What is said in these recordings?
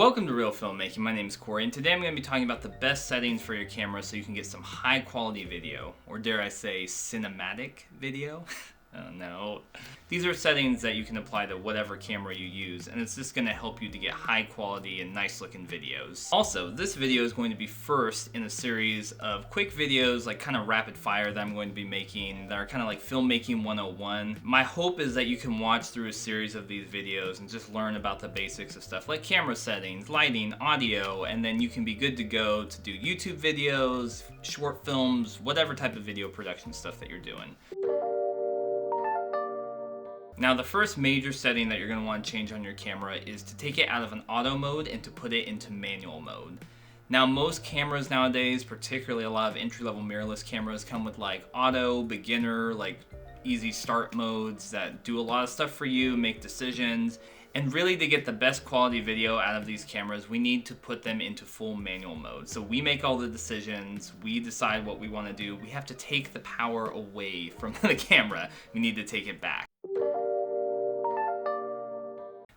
Welcome to Real Filmmaking. My name is Corey, and today I'm going to be talking about the best settings for your camera so you can get some high quality video, or dare I say cinematic video. Oh no. These are settings that you can apply to whatever camera you use, and it's just going to help you to get high quality and nice looking videos. Also, this video is going to be first in a series of quick videos, like kind of rapid fire, that I'm going to be making that are kind of like Filmmaking 101. My hope is that you can watch through a series of these videos and just learn about the basics of stuff like camera settings, lighting, audio, and then you can be good to go to do YouTube videos, short films, whatever type of video production stuff that you're doing. Now, the first major setting that you're going to want to change on your camera is to take it out of an auto mode and to put it into manual mode. Now, most cameras nowadays, particularly a lot of entry-level mirrorless cameras, come with like auto, beginner, like easy start modes that do a lot of stuff for you, make decisions. And really, to get the best quality video out of these cameras, we need to put them into full manual mode. So we make all the decisions, we decide what we want to do. We have to take the power away from the camera. We need to take it back.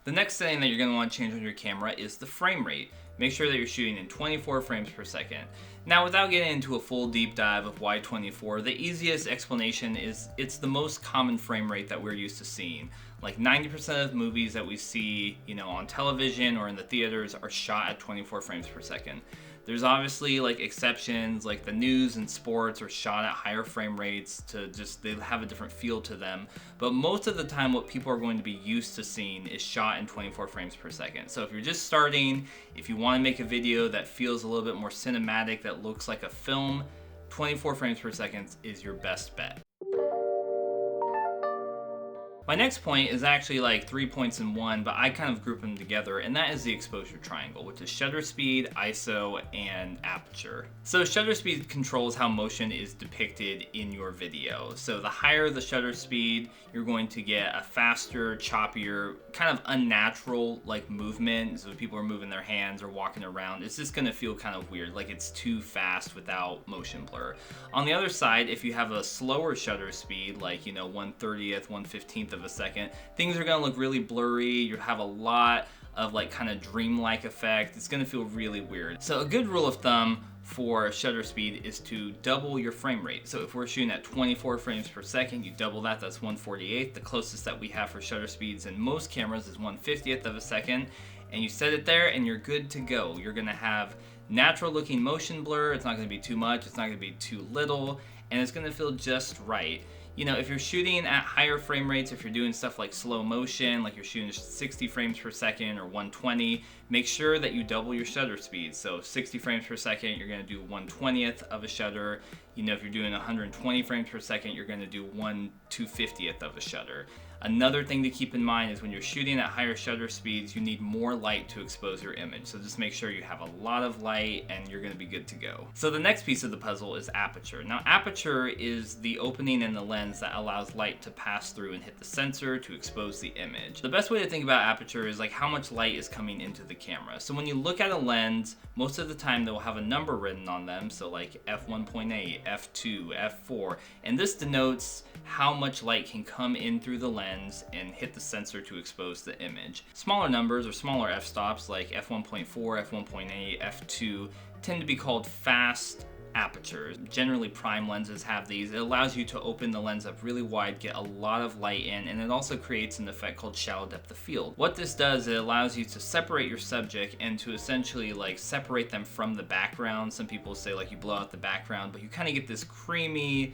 The next setting that you're going to want to change on your camera is the frame rate. Make sure that you're shooting in 24 frames per second. Now, without getting into a full deep dive of why 24, the easiest explanation is it's the most common frame rate that we're used to seeing. Like 90% of movies that we see, on television or in the theaters are shot at 24 frames per second. There's obviously like exceptions, like the news and sports are shot at higher frame rates they have a different feel to them. But most of the time what people are going to be used to seeing is shot in 24 frames per second. So if you're just starting, if you want to make a video that feels a little bit more cinematic, that looks like a film, 24 frames per second is your best bet. My next point is actually like 3 points in one, but I kind of group them together, and that is the exposure triangle, which is shutter speed, ISO, and aperture. So shutter speed controls how motion is depicted in your video. So the higher the shutter speed, you're going to get a faster, choppier, kind of unnatural like movement. So if people are moving their hands or walking around, it's just going to feel kind of weird, like it's too fast without motion blur. On the other side, if you have a slower shutter speed, like 1/30th, 1/15th of a second, things are going to look really blurry. You have a lot of like kind of dreamlike effect. It's going to feel really weird. So a good rule of thumb for shutter speed is to double your frame rate. So if we're shooting at 24 frames per second, you double that, that's 1/48. The closest that we have for shutter speeds in most cameras is 1/50th of a second, and you set it there and you're good to go. You're going to have natural looking motion blur. It's not going to be too much, it's not going to be too little, and it's going to feel just right. If you're shooting at higher frame rates, if you're doing stuff like slow motion, like you're shooting 60 frames per second or 120, make sure that you double your shutter speed. So 60 frames per second, you're going to do 1/20th of a shutter. If you're doing 120 frames per second, you're going to do 1/250th of a shutter. Another thing to keep in mind is when you're shooting at higher shutter speeds, you need more light to expose your image. So just make sure you have a lot of light and you're going to be good to go. So the next piece of the puzzle is aperture. Now, aperture is the opening in the lens that allows light to pass through and hit the sensor to expose the image. The best way to think about aperture is like how much light is coming into the camera. So when you look at a lens, most of the time they'll have a number written on them. So like f1.8, f2, f4, and this denotes how much light can come in through the lens and hit the sensor to expose the image. Smaller numbers or smaller f-stops like f1.4, f1.8, f2 tend to be called fast apertures. Generally prime lenses have these. It allows you to open the lens up really wide, get a lot of light in, and it also creates an effect called shallow depth of field. What this does, it allows you to separate your subject and to essentially like separate them from the background. Some people say like you blow out the background, but you kind of get this creamy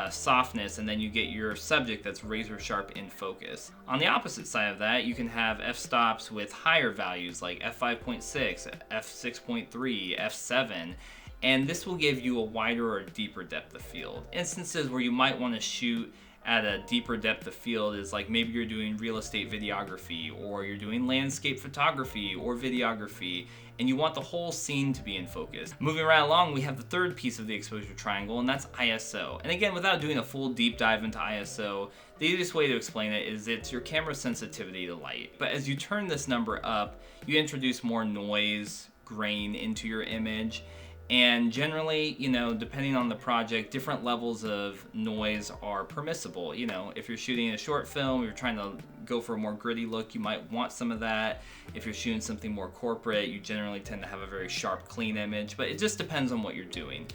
softness, and then you get your subject that's razor sharp in focus. On the opposite side of that, you can have f-stops with higher values like f5.6, f6.3, f7, and this will give you a wider or deeper depth of field. Instances where you might want to shoot at a deeper depth of field is like maybe you're doing real estate videography, or you're doing landscape photography or videography, and you want the whole scene to be in focus. Moving right along, we have the third piece of the exposure triangle, and that's ISO. And again, without doing a full deep dive into ISO, the easiest way to explain it is it's your camera's sensitivity to light. But as you turn this number up, you introduce more noise, grain into your image, And generally, you know, depending on the project, different levels of noise are permissible. You know, if you're shooting a short film, you're trying to go for a more gritty look, you might want some of that. If you're shooting something more corporate, you generally tend to have a very sharp, clean image, but it just depends on what you're doing.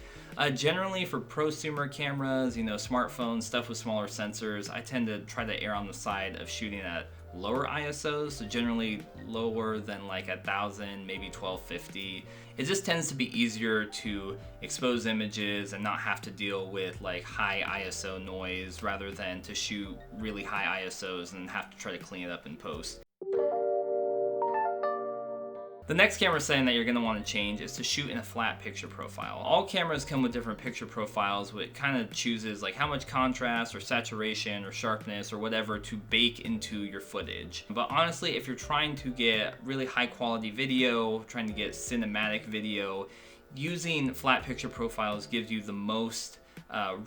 Generally for prosumer cameras, you know, smartphones, stuff with smaller sensors, I tend to try to err on the side of shooting at lower ISOs, so generally lower than like 1000, maybe 1250. It just tends to be easier to expose images and not have to deal with like high ISO noise rather than to shoot really high ISOs and have to try to clean it up in post. The next camera setting that you're going to want to change is to shoot in a flat picture profile. All cameras come with different picture profiles, which kind of chooses like how much contrast or saturation or sharpness or whatever to bake into your footage. But honestly, if you're trying to get really high quality video, trying to get cinematic video, using flat picture profiles gives you the most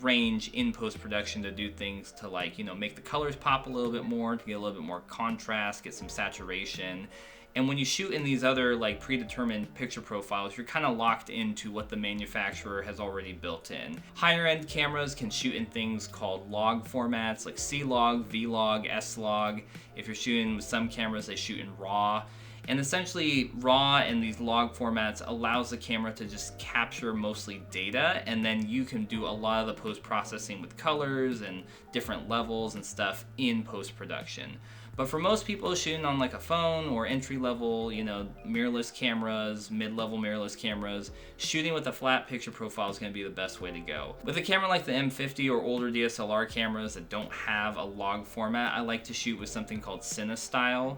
range in post-production to do things to, like, you know, make the colors pop a little bit more, to get a little bit more contrast, get some saturation. And when you shoot in these other like predetermined picture profiles, you're kind of locked into what the manufacturer has already built in. Higher end cameras can shoot in things called log formats like C-Log, V-Log, S-Log. If you're shooting with some cameras, they shoot in RAW. And essentially RAW and these log formats allows the camera to just capture mostly data, and then you can do a lot of the post-processing with colors and different levels and stuff in post-production. But for most people shooting on like a phone or entry-level, you know, mirrorless cameras, mid-level mirrorless cameras, shooting with a flat picture profile is going to be the best way to go. With a camera like the M50 or older DSLR cameras that don't have a log format, I like to shoot with something called CineStyle.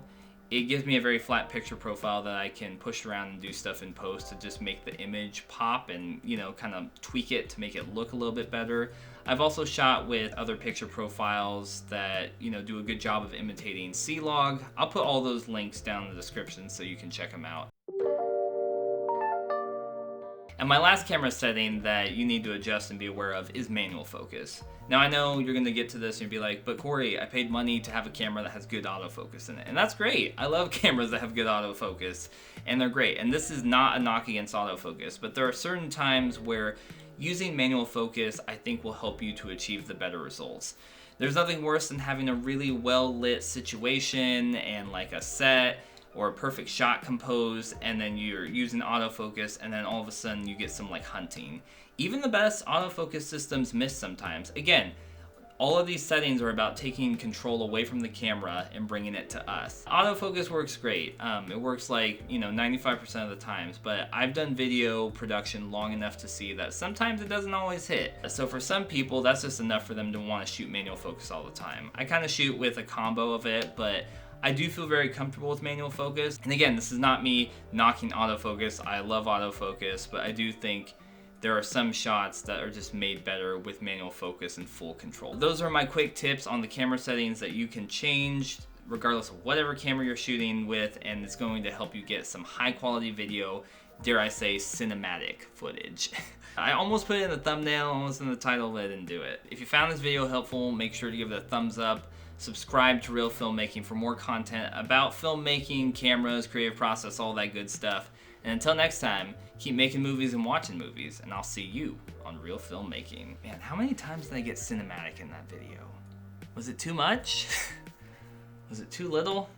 It gives me a very flat picture profile that I can push around and do stuff in post to just make the image pop and, you know, kind of tweak it to make it look a little bit better. I've also shot with other picture profiles that, you know, do a good job of imitating C-Log. I'll put all those links down in the description so you can check them out. And my last camera setting that you need to adjust and be aware of is manual focus. Now I know you're gonna get to this and be like, but Corey, I paid money to have a camera that has good autofocus in it. And that's great. I love cameras that have good autofocus, and they're great. And this is not a knock against autofocus, but there are certain times where using manual focus, I think, will help you to achieve the better results. There's nothing worse than having a really well-lit situation and like a set or a perfect shot composed, and then you're using autofocus, and then all of a sudden you get some like hunting. Even the best autofocus systems miss sometimes. Again, all of these settings are about taking control away from the camera and bringing it to us. Autofocus works great. It works like, you know, 95% of the times, but I've done video production long enough to see that sometimes it doesn't always hit. So for some people, that's just enough for them to want to shoot manual focus all the time. I kind of shoot with a combo of it, but I do feel very comfortable with manual focus. And again, this is not me knocking autofocus. I love autofocus, but I do think there are some shots that are just made better with manual focus and full control. Those are my quick tips on the camera settings that you can change regardless of whatever camera you're shooting with, and it's going to help you get some high quality video, dare I say cinematic footage. I almost put it in the thumbnail, almost in the title, but I didn't do it. If you found this video helpful, make sure to give it a thumbs up. Subscribe to Real Filmmaking for more content about filmmaking, cameras, creative process, all that good stuff. And until next time, keep making movies and watching movies, and I'll see you on Real Filmmaking. Man, how many times did I get cinematic in that video? Was it too much? Was it too little?